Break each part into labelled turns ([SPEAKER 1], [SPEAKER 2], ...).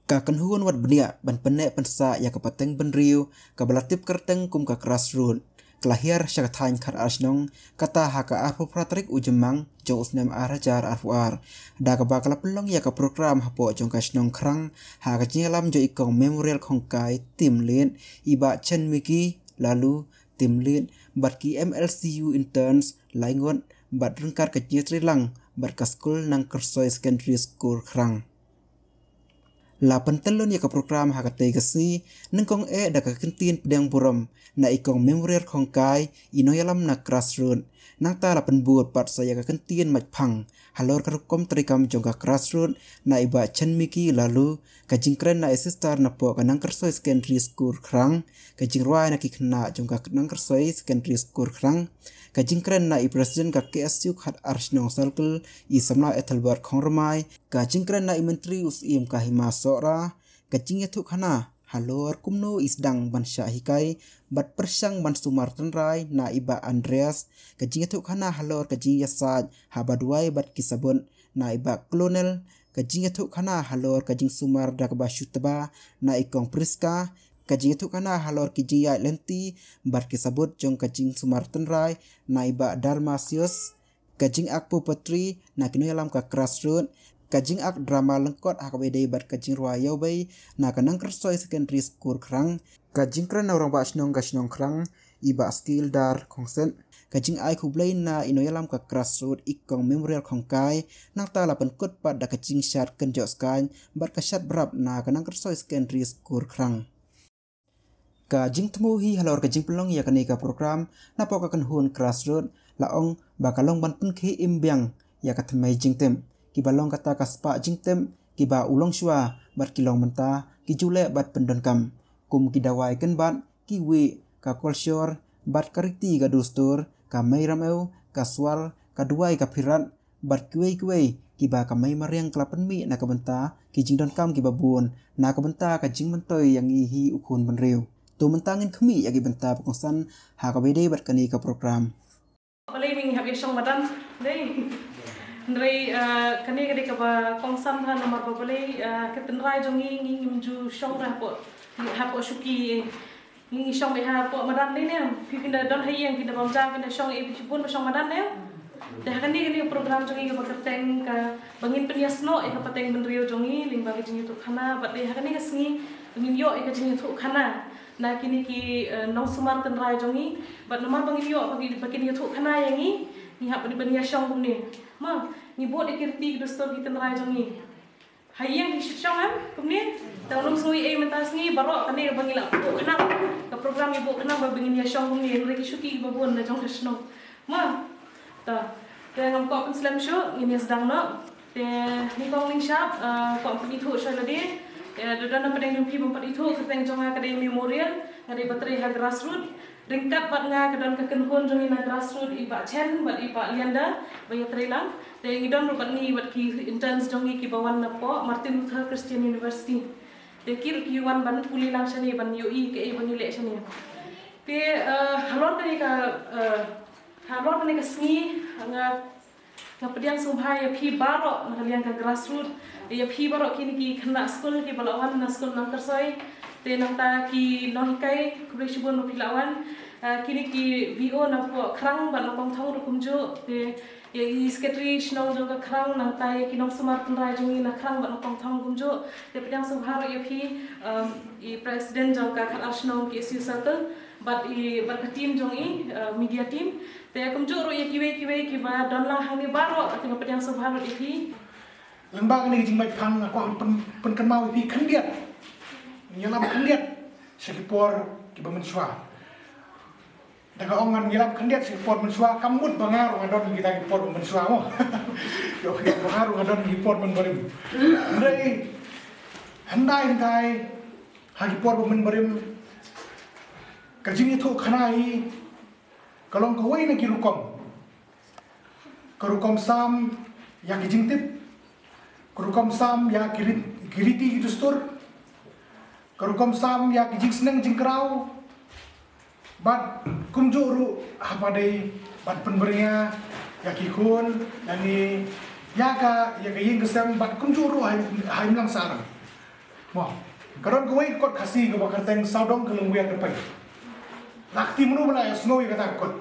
[SPEAKER 1] Kakenhuan wat benia ban penek pensa ya kapateng benriu kabalatip kerteng kum ka grassroot kelahir syakathain khat arsnong kata haka arpo pratrik ujemang jong usnem arajar arfuar da ka bakala pelong ya ka program hapo jong kasnong krang ha ka jingalam jo ikong memorial khongkai timlin iba chen miki lalu timlin batki MLCU interns laingot bat rengkar ka lang bat ka school nang kersoi secondary school krang la pentelon ya ka program hakate gasi nengkong da ka kentin pedang buram na ikong memorial khongkai inoyalam na grassroot nang ta la penbut pat saya ka kentin majphang halor karukom trikam jongka grassroot na iba miki lalu ka jingkren na assistar na po kanang kersoi secondary school krang ka jingrwai na kikna jongka nang kersoi secondary school krang ka jingkren na i president ka KSU khat arsnong circle i samna ethelbert khongrmai ka jingkren na i menteri usim ka hima sora ka jingetu khana halor kumno isdang ban hikai bat persang ban sumar tenrai na iba Andreas ka jingetu khana halor ka jingyasaj habadwai bat kisabun na iba colonel ka jingetu khana halor ka jing sumar dakba shutaba na ikong priska kajing itu kana halor kijing ya lenti bar kisabut jong kajing sumar tenrai na iba Darmasius kajing akpu petri na kinu yalam ka grassroot kajing ak drama lengkot hakabede bar kajing ruayau bay na kanang kersoi secondary school krang kajing kran na orang ba snong gasnong krang iba skill dar kongsen kajing ai kublai na ino yalam ka grassroot ikong memorial khongkai nang tala penkut pad da kajing syat kenjos kan bar kasyat berap na kanang kersoi secondary school krang ka jing temu hi halor ka jing pelong ya kani ka program na po ka kan hun grassroot laong bakalong ban pun khi imbyang ya ka thmai jing tem ki balong kata ka spa jing tem ki ba ulong shwa bat kilong menta ki jule bat pendon kam kum ki dawai ken bat ki wi ka culture bat kariti ka dustur ka mai rameu ka swal ka duai ka phirat bat kuei ki ba ka mai mariang klapen mi na ka benta ki jing don kam ki babun na ka benta ka jing mentoi yang i hi ukhun benriu tu mentangin kemi yagi benta pengsan ha ka bede bat kani ka program
[SPEAKER 2] balai ming hab yashong madan dei ndrei kani kadi ka ba kongsan tha nomor balai ketenrai jongi ngi ju shong ra po ha po shuki ngi shong be ha po madan dei ne pinda don hayeng pinda bamja pinda shong e pun shong madan ne dah kani program jongi ka kerteng ka bangin peniasno e ka pateng benrio jongi ling bagi jingi tu khana bat dei kani ka sngi bangin yo e ka jingi tu khana na kini ki nong sumar tenrai jongi bat nomar bangin yo bagi ni tu khana yangi ni hab di bania shong kumni ma ni bot ikirti dostor ki tenrai jongi hayang di shong am kumni tawlum sui e mentas ni barok kani bangin la tu khana ka program ibu khana bangin ya shong kumni reki shuki babon na jong shno ma ta ngam ko pun slam shu ini sedang no te ni kong ling shap ko pun itu shalade dodana pedeng rumpi bompat itu keteng jong akademi memorial ngade bateri ha grassroot ringkat bat nga kedon ka kenhon jong ina grassroot iba chen bat iba lianda baya trelang te ngidon rupat ni bat ki interns jong ki bawan na po Martin Luther Christian University te kir ki wan ban puli lang shani ban UI ke ban yule shani te halor kani ka sngi nga pediang subhai phi baro ngalian ka grassroot ya phi baro kini ki khna school ki balawan na school nang kersoi te nang ta ki nohikai kubre shibon no pilawan kini ki VO na po krang ban nong thong rukum jo te ya i secretary shnong jo ka krang nang ta ki nong sumar tunrai jongi na krang ban nong thong kum jo te pediang subharo ya phi i president jong ka khar shnong ki SU circle bat ka team jong media team te kum jo ro ya kiwe ki ba don lang hang ni baro tinga pediang subharo i phi
[SPEAKER 3] lembaga ni jing mai phang ko pen kan mau pi khandiat nyalam khandiat sekipor ki bamenswa daga ongan nyalam khandiat sekipor menswa kamut bangar ngadon kita kipor menswa mo yo ki bangar ngadon kipor men barim ndai handai ha kipor men barim kajing itu khanai kalong kawai na kirukom sam yang kijing tip kerukom sam ya kiriti gitu stur kerukom sam ya kijing seneng jingkrau bat kumjuru apa dei bat penberia ya kikun yani ya ka ying kesem bat kumjuru hai lang sarang Wah, karon kuwi kot kasih ke bakar teng saudong ke lengwiat depai. Lakti menu bala snowy kata kot.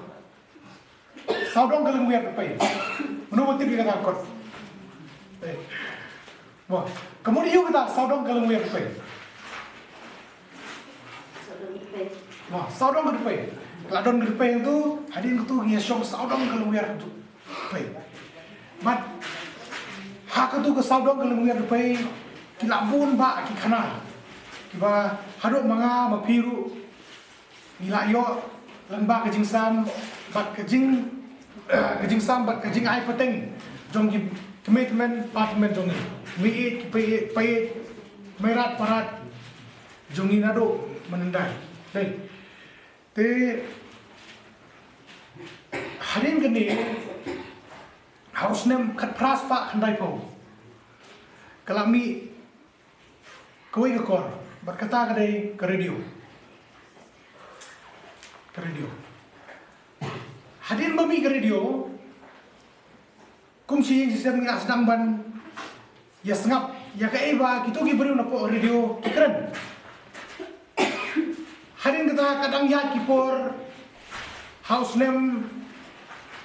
[SPEAKER 3] Saudong ke lengwiat depai. Menu betul kata kot. Wah, kemudian kata saudong ke lengwiat depai. Wah, saudong ke depai. Keladon ke depai itu hadin itu ngesong saudong ke lengwiat depai. Mat hak itu ke saudong ke lengwiat depai. Kilabun ba ki kana kiba hadok manga mapiru nila yo lembah kejing sam bat kejing sam bat kejing ai pateng jong ki commitment partment jong mi it ki pe merat parat jong ni nado menendai dei te harin geni harus nem kat pras pa khandai po kalami kau ikut kor berkata kedai ke radio, Hadin bami ke radio, kumsi yang sistem ngilas sedang ban, ya sengap, ya ke eba, kita ki beri napo radio keren. Hadin kata kadang ya kipor, house name,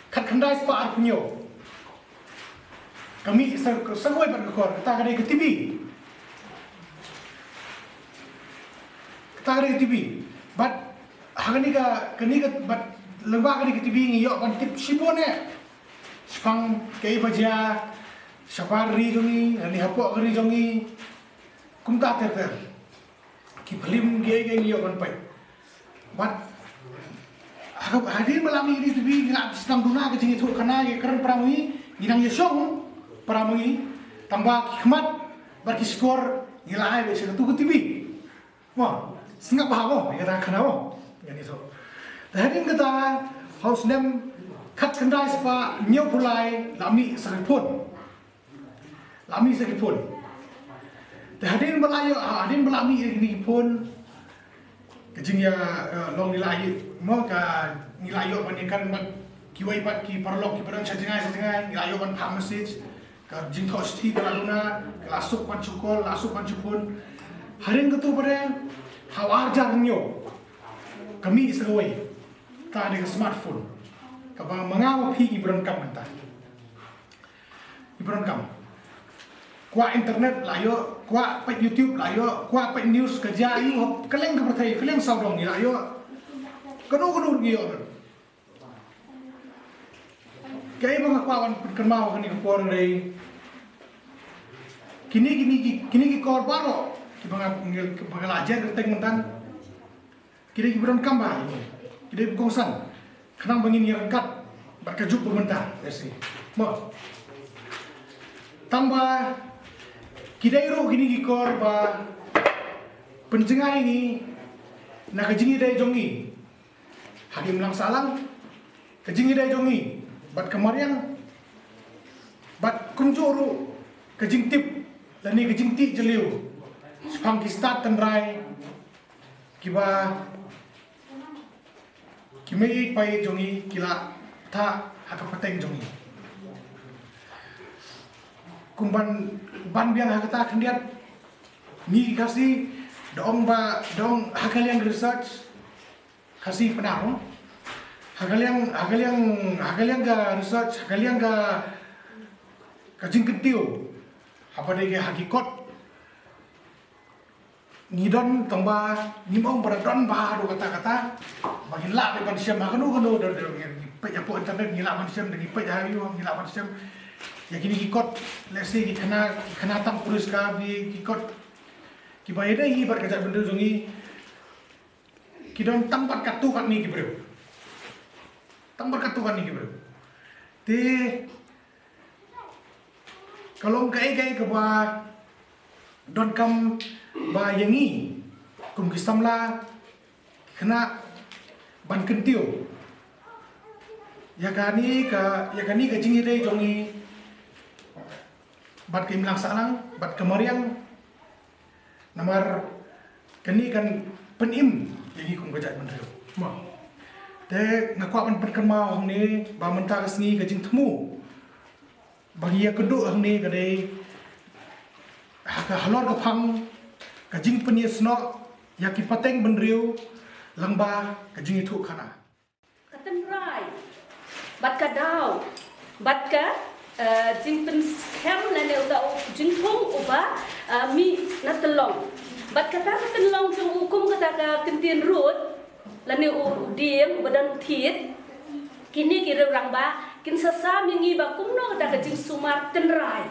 [SPEAKER 3] kat kendai sepa arpunyo. Kami sengoi berkor, kata kedai ke TV. Tare TV, but hagani ka but lembah kani ke TV ngi yo ban tip sibone, spang kei baja, sapar ri jongi, ani hapok ri jongi, kumta ter, ki film ge ngi yo ban pai, but hadir melami di TV ngak sedang duna ke jingi tu kana ge keren pramungi, ginang yesong pramungi, tambah hikmat, bagi skor ngilai besi tu ke TV, wah. Singap bahawa, ya tak kenal, yang itu. Tadi kita house name kat kendai sepa nyau pulai lami sakit pun. Tadi hadin melami ini pun kejing ya long nilai mau ka nilai yo panikan kiwai pat ki parlok ki padang setengah nilai yo pan pak message ka jing thosti ka luna lasuk pan cukol lasuk pan cupun hadin ketu pada hawajar nyo kami segawai tak ada smartphone kabang mengawa pi ibron kam mentah ibron kam kuat internet layo kuat pe YouTube layo kuat pe news kerja ayu keleng ke pertai keleng saudong ni layo kanu giyo kay mga kawan kenmau kani kapor dai kini korbaro Kibang ajar keteng mentan, kira kiberon kamba ini, kira bukongsan, kenang bangin yang kat, berkejuk bermentah, versi, mo. Tambah, kira iru gini gikor ba, penjengai ini, nak kejingi dari jongi, hakim lang salang, kejingi dari jongi, bat kemarian, bat kunjuru, kejing tip, dan ni kejing ti jeliu. Sepang kistat tenrai kiba kimei pai jongi kila ta hakapateng jongi kumban ban biang hakata kendiat ni kasih dong hakaliang research kasih penang hakaliang ga research hakaliang ga kajing kentiu apa dia hakikat ngidon tambah nimong pada don baru kata-kata bagi lak depan siam kanu dari pejapo internet ngilak manusia dari pejayu ngilak manusia ya gini ikut lesi kena tam kurus ka bi ikut kibai dai bar kerja benda jongi kidon tempat katu kat ni kibro tempat katu kat ni kibro te kalau kai ke ba don kam ba yangi kum kisamla kena ban kentiu ya kani ka jingi dei jongi bat kim lang salang bat kemariang namar kani kan penim yangi kum gajat menreu ma te ngakwa ban perkemau ni ba mentah kesni kajing temu bagi ya keduk ni kadai halor ke pang kajing penyes no yaki pateng benriu langba kajing itu kana
[SPEAKER 4] katan rai bat ka daw bat ka jing pen scam la ne uta jing thong uba mi natlong bat kata natlong jung hukum kata ka kentin road la ne u diem badan thiet kini kira orang ba kin sasa mingi ba kumno kata ka jing sumar tenrai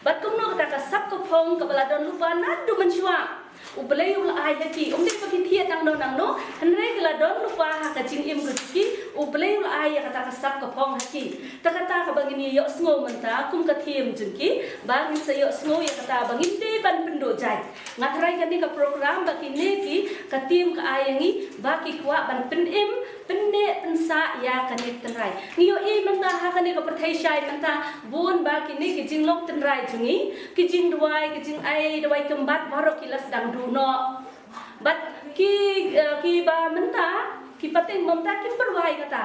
[SPEAKER 4] bat kumno kata ka sap ko phong ka baladon lupa nadu menchua ubelai ul ayaki umde pagi thiet nang no hanre baladon lupa ka jing im gutki ubelai ul ay kata ka sap ko phong haki ta kata ka bangini yo sngo menta kum ka thiem jengki bangin sa yo sngo ya kata bangin te ban pendo jai ngatrai kan ni ka program bakini ki ka tim ka ayangi baki kwa ban pen im penne pensa ya kanit tenrai ngiyo i menta ha kan ni ka perthai shai menta bon bakini ki jing lok tenrai jungi ki jing dwai kembat barok kilas dang du no bat ki ba menta ki pateng menta ki perwai kata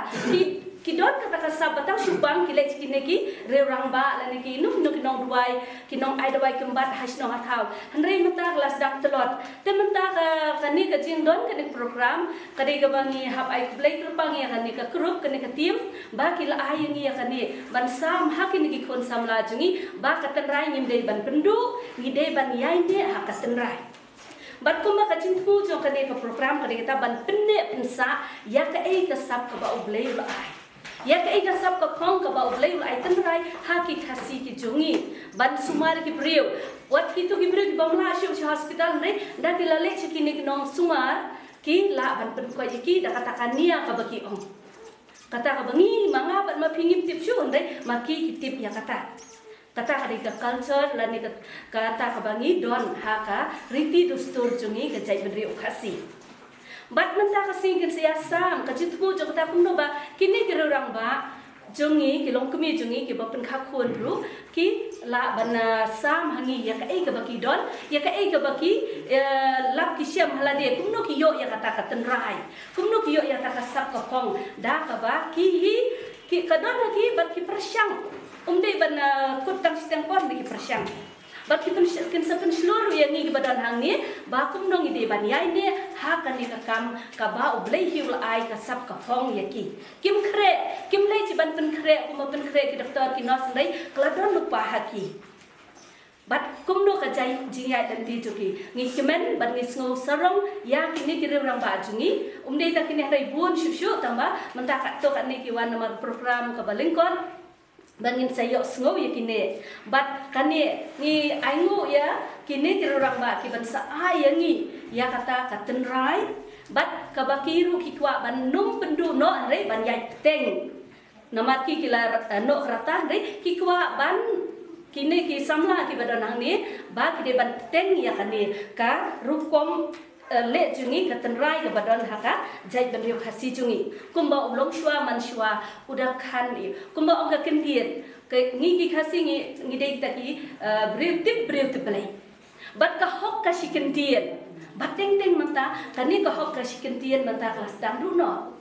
[SPEAKER 4] ki don kata ka sabatang subang ki lech kine ki reurang ba la ni ki nu kinong dwai kinong ai dwai kembat hasno hathau hanre menta kelas dang telot te menta ka ni ka jing don ka ni program ka de ga bangi hab ai play kerpangi ka ni ka group ka ni ka team ba ki la ai ngi ka ni ban sam ha ki ni ki kon sam la jungi ba ka tenrai ngim de ban pendu ngi de ban yai ne ha ka tenrai bat kuma ka cintu jo ka ne ka program ka de ta ban penne pensa ya ka ai ka sap ka ba ublei la ai ya ka ai ka sap ka khong ka ba ublei la ai tenrai ha ki khasi ki jungi ban sumar ki priu wat ki tu ki priu ki bamla shu hospital ne da ki la le ki ni nong sumar ki la ban pen ko ki da kata kania ka ba ki ong kata ka bangi manga bat ma pingim tip shu ndai ma ki tip ya kata hari ka culture lani kata ka bangi don haka riti dustur jungi ka jai bendri ukasi bat menta ka singkin siasam ka chitpu jo kata kumno ba kini ki rang ba jungi ki long kumi jungi ki ba pen kha khon ru ki la bana sam hangi ya ka ei ka baki don ya ka ei ka baki lap ki syam halade kumno ki yo ya kata ka tenrai kumno ki yo ya kata sap ka pong da ka ba ki kadon ki bat ki persyang umde ban kutang sitang pon di persyang bat kita kin sapen seluruh yang ngi badan hang ni ba kum nong ide ban yai ne ha kan ni kam ka ba ublei hiul ai ka sap ka phong yaki kim le ci ban pen kre kuma pen kre ki doktor ki nos ndai kladon lupa haki bat kum no ka jai jingai dan ti juki ngi kemen ban ngi sngo sarong ya kini ki rang ba jungi umde ta kini rai buon shu tamba menta ka to kan ni ki wan nomor program ka balingkon bangin sayo sngo ya kini bat kani ni aingu ya kini ki rang ba ki ban sa ayangi ya kata katenrai bat ka bakiru ki kwa ban num pendu no re ban yai teng namaki ki la no rata re ki kwa ban kini ki samla ki badanang ni ba ki de ban teng ya kani ka rukom le jungi ka tenrai ka badan haka jai ban riu khasi jungi kumba ulong shwa man shwa udah khan ni kumba ong ka kentiet ke ngi ki khasi ngi de ta ki briu tip belai bat ka hok ka shikentiet bat teng manta kani ka hok ka shikentiet manta kelas dang duno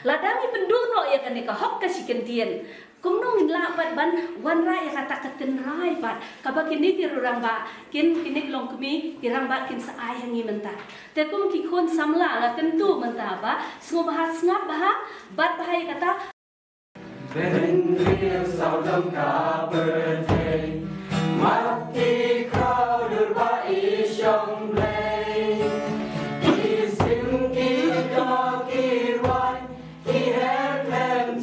[SPEAKER 4] ladangi penduno ya kani ka hok ka shikentiet kumnong la bat ban wan ra ya kata katen rai bat kaba kini ki rang ba kini long kumi ki rang ba kin sa ayangi menta te kum ki khon samla la tentu menta ba smo bahas ngap bah bat bahai kata
[SPEAKER 5] ben ria saudam ka berthei mati kau durba isyong blei isim ki do ki wan ki her lem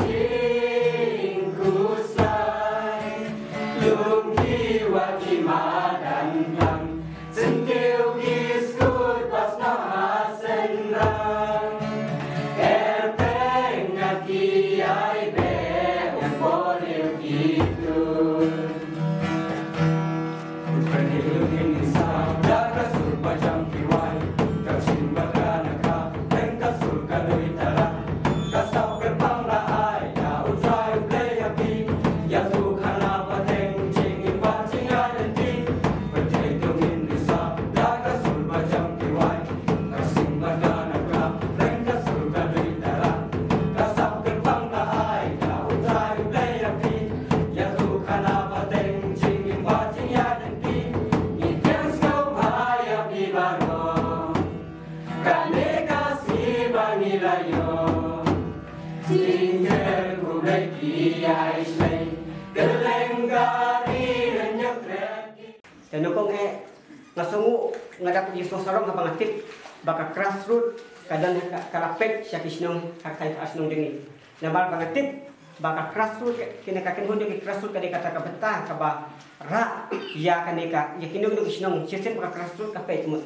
[SPEAKER 6] dan nukong ngasungu ngadap Yesus sarong kapangatip baka grassroot kadang kalapek siya kisnong kakay asnong dingi namal pangatip baka grassroot kinakakin hundo ki grassroot kadi kata kabenta kaba ra ya kaneka ya kinong kisnong sisin baka grassroot kapay mo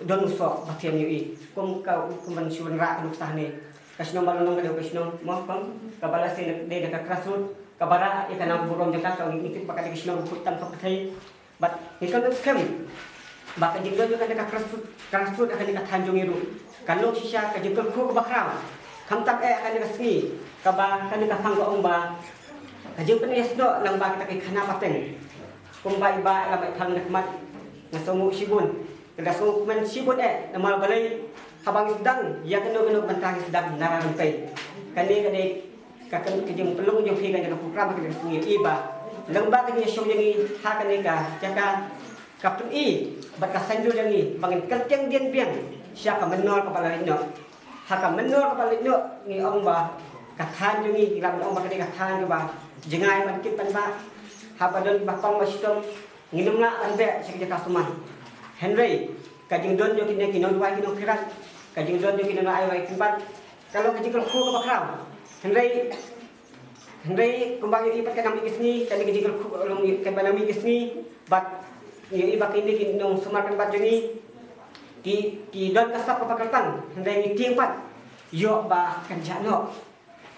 [SPEAKER 6] don uso bakian yui kum ka kuman syuran ra kanuk sahne kasnong balonong kadi kisnong mo pang kabalasin de ka grassroot kabara ikanang burong jaka ka ngitip baka kisnong putan pakay but ikan scam baka jingdo juga ka grassroot akan dikatanjung iru kanong sisya ka jingdo ku bakram kamtak akan dikasngi kaba kan dikapanggo ongba kajing penis do lang ba kita kay kana pateng kumba iba lamay thang nakmat nasumu sibun kada sumu men sibun namal balay habang isdang ya kano bantang isdang nararantay kani kakan kajing pelung yung higan yung program ka dikasngi iba lang ba kanya show yang hakani ka jaka kapun bat kasanjo yang bangin kertiang dian piang siya ka menol kepala ino haka menol kepala ino ni ong ba kathan yung ilam ong ba kani kathan ba jengay man kit pan ba hapadon ba pang masitong nginum na anbe siya kasuman Henry kajing don yung kinong wai kinong kirat kajing don yung kinong ay wai kimbat kalau kajing ko ka bakram Henry kumbang yung ipat ka nang migisni kani kajing ko long kay ba nang migisni bat yung iba kini kinong sumarkan bat yung ki don kasap kapakatan Henry ngiting pat yo ba kanjano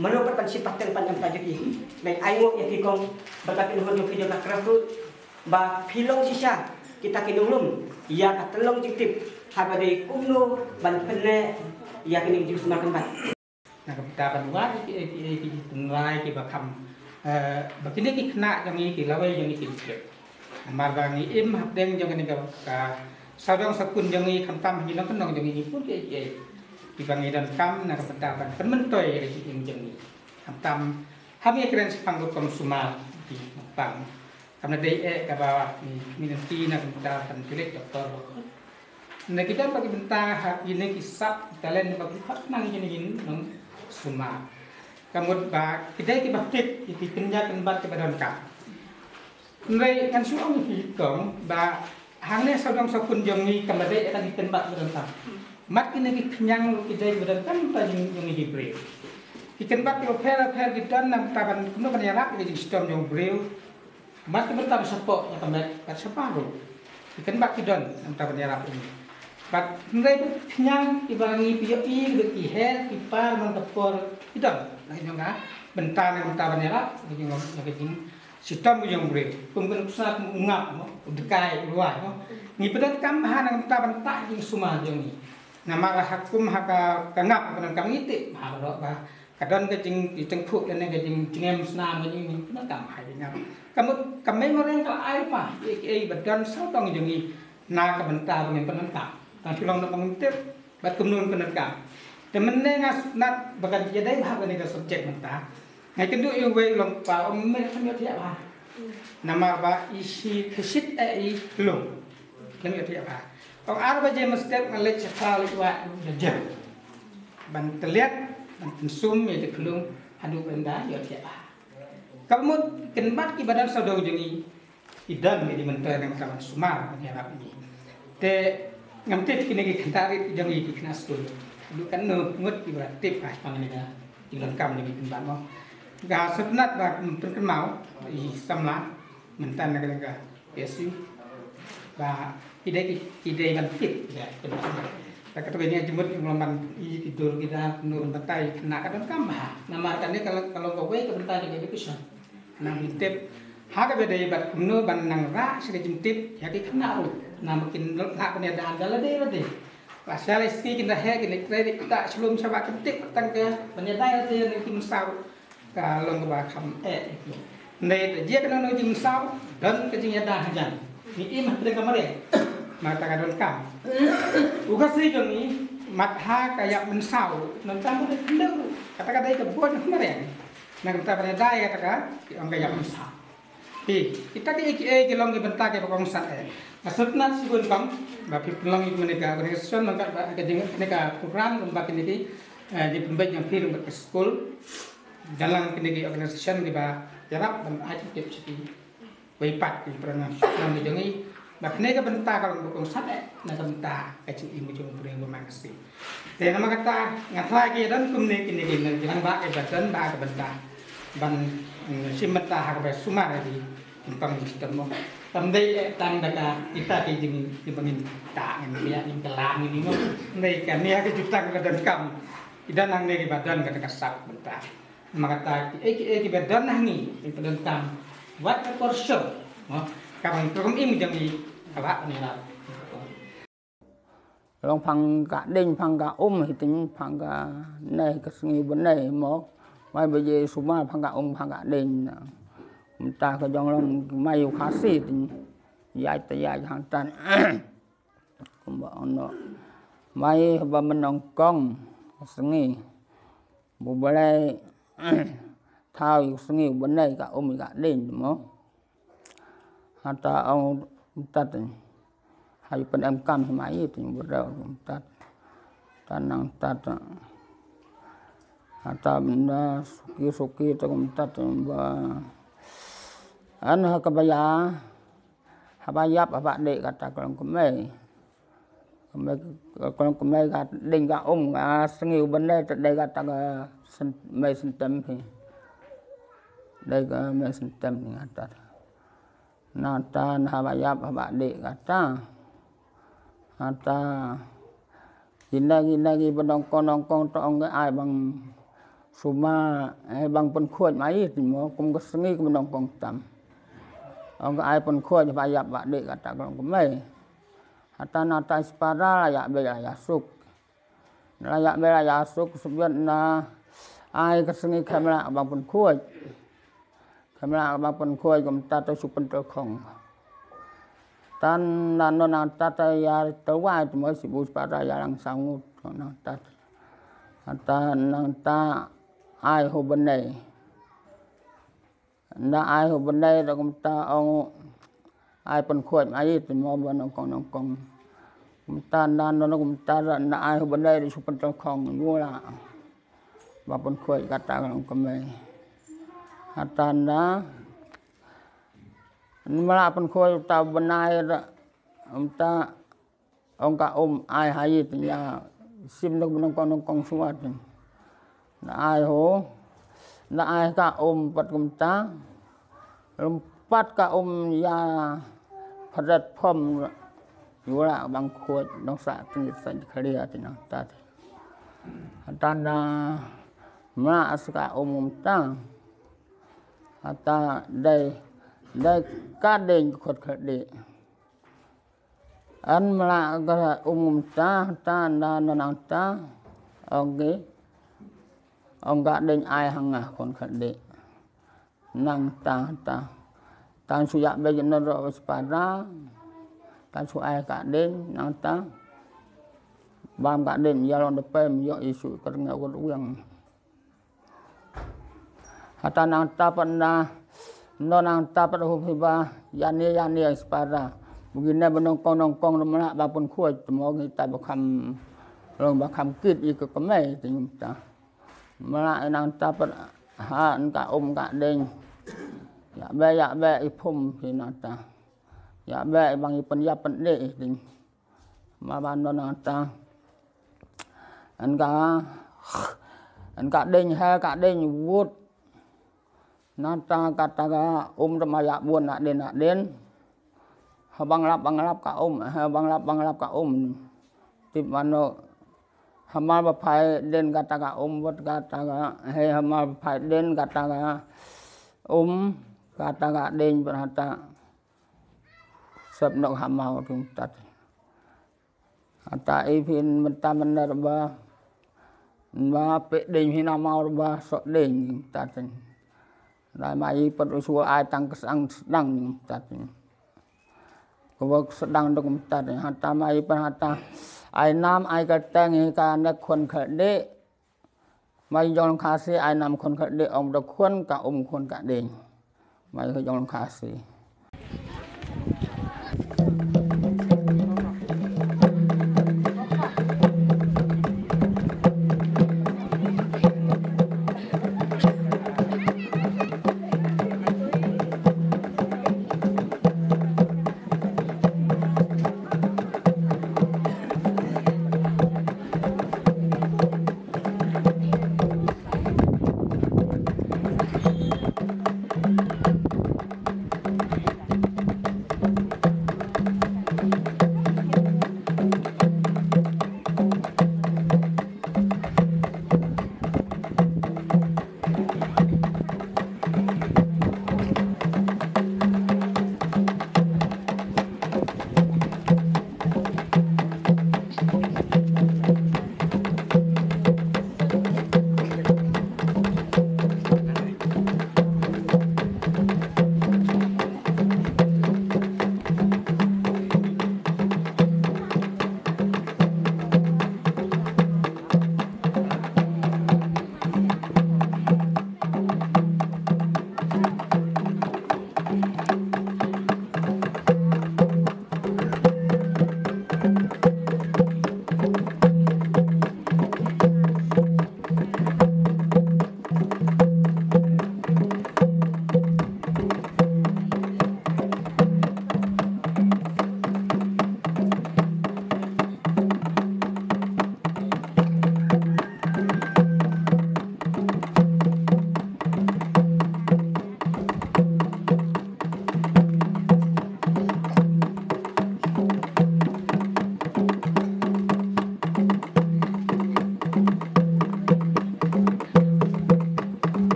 [SPEAKER 6] menupat pansipatan panjang tajaki may ayo ya kikong bagatin hon yung video ka grassroot ba pilong sisya kita kinulum ya katelong jiktip habade kumno ban penne ya kini jus makan bat
[SPEAKER 7] nah kedapan wa ki tunrai ki bakam bakini ki kena yang ki lawai yang ki kip marga ni im hadeng yang ni ka sadang sakun yang ni khantam hilang kenong yang ni pun ki dibangi dan kam na kedapan penmentoy yang ni khantam hami keren sepang konsumer di pang karena DE ke bawah ni nanti nak kita akan pilih doktor. Nah kita bagi bentang ini kisah talent bagi nang ini nang semua. Kamu bah kita bakit itu penjakan bat ke badan kah. Nai kan suami hitung bah hangnya saudang sakun jongi kembali akan ditembak badan kah. Mat ini kenyang kita badan kan tajung jongi hibril. Ikan bat yo per kita nam taban kuno kan yarak jadi sistem jong bril. Mat bertam sepok yang kembali kat separuh. Ikan bak kidon antara penyerap ini. Bat mereka kenyang ibangi pioi beki hel ipar mengkepor kidon. Nah ini enggak bentar yang antara penyerap ini ngomong sistem yang beri. Kemudian pusat mengap, dekai luar. Ni pedan kambahan yang antara bentak yang semua yang ini. Nama hakum haka kangap pedan kami itu. Bah kadang kecing cengkuk dan kecing cengem senam ini pedan kambahan yang kami orang kalau air pa, badan sotong jengi na kebentar dengan penentang. Dan pulang nak mengintir, bat kemenun penentang. Dan menengas nak bagan jadi bahkan ini subjek mentah. Ngai kenduk yang gue long pa, mereka kami tidak bah. Nama bah isi kesit long, kami tidak bah. Orang Arab aja mesti ngelit sekali wa jam. Ban terlihat, ban pensum ya kelung, adu benda ya tidak bah. Kamu kenbat ki badan saudara jengi idan di menteri yang kawan sumar penyerap ini. Te ngamtit kini ki kentarit jengi ki knas dulu. Dulu kan ngut ki beratip pas panganida jalan kam jengi kenbat mo. Ga setnat ba pen mau i samla mentan naga yesu ba ide bantit ya tak ketuganya jemut ngelaman i tidur kita nurun betai kena kadang kambah. Namarkannya kalau kowe ke bentar jadi pisah. Nang intip haga beda ibat kuno ban nang ra sing intip ya ki kena ru nah makin nak punya dah lade pasal iski kita he kita kredit kita sebelum coba ketik petang ke penyedai dia ni kim sau kalau ke bakam nei dia kena no kim sau dan kecing dah hajan ni imah pada kamare mata kadon kam ugasi joni matha kayak mensau nonton pada kendang kata-kata itu buat kamare nang kita penyedai katakan orang kayak mensau kita ke gelong ke bentak ke pokong sat maksudnya sigun kang bapi pelong itu mereka organisasi mangkat ke mereka program lembak ini di pembaik yang film ke school dalam kini organisasi di ba jarap dan ajib seperti wipat di pernah yang dijengi Bak ne ka benta kalau bukan sate na ka benta ka ci imu jong pure ba makasi te nama kata ngathai ki dan kum ne kini kini jangan ba ka badan ba ka benta ban simata ha ka sumar di tentang sistem mo tamdai tang daga kita ki jing di bangin ta ngan dia ning kelam ini mo nei kan ne ka jutang ka dan kam idan nang ne ki badan ka sak benta makata ki badan nah ni di badan kam wat ka korsyo mo Kapan program ini jadi apa ni lah?
[SPEAKER 8] Long phang cả đinh phang cả thì tính phang cả này cái suy vấn này mà mai bây giờ số mà phang cả đinh ta cái dòng long mai khá xí thì dài hàng tan cũng bảo nó mai và mình nong con suy bố bê thao suy vấn này cả cả đinh mà Hata ông tắt hay phần em cam thì máy thì bắt đầu tắt năng tắt hata benda suki tu tắt và anh habaya apa dek kata kalau kemai kat ding ka sengiu benda dek kata mai sentem thì dek mai sentem ni kata Nata nahabayap habade kata Nata Gina nongkong toong ai bang Suma bang pun khuat mai Timo kum kesengi kum nongkong tam Ong ai pun khuat habayap habade kata kalau kumai Hata nata ispara layak bela yasuk Layak bela yasuk sebian na Ai kesengi kamera bang pun khuat Kamera abang kuai kum tata supen terkong. Tan non tata ya terwai cuma sibuk pada yang sangut nang tata. Nang ta ai ho benai. Na ai ho benai dak kum ta ong ai pen kuai ai cuma nongkong. Kum ta non kum ta na ai ho benai di supen terkong gula. Bapun kuai kata kum Hatanda melapan koi ta benai ta ka ai hai ya sim nak nongkong suat na ai ho na ai ka pat ta lompat ka ya padat pom yura bang koi nong sa tin sa kharia tin ta Hatanda ma aska ta Ata đây cá đền khột khởi địa anh mà cái ta nang ta ông gã đền ai hằng khột khởi địa nang ta tan suya bây giờ nó rồi pada tan su ai cả đền nang ta bam cả đền jalan depan yo isu kerana uang Hata nang tapat na nang tapat hubiba yani ispara begini nongkong mana bapun kuat semua kita bakam kit ikut kemai tinta mana nang tapat ka deng ya be ipum hinata ya be bang ipen ya pendek ting ma ban nang ta ka deng ka deng wut Nata kata ramaya buan nak den bang lap ka tip mano hamal bapai den kata ka buat kata hamal bapai den kata ka kata ka den berhata sab nok hamal tumtat ata ipin menta benar ba pe den hina mau ba sok den taten Dah mai pada usul ai tang kesang sedang tadi. Kau sedang dong tadi. Hata mai pada ai nam ai keteng ikan nak kon kade. Mai jong kasih ai nam kon kade om dak kon ka kon kade. Mai jong kasih.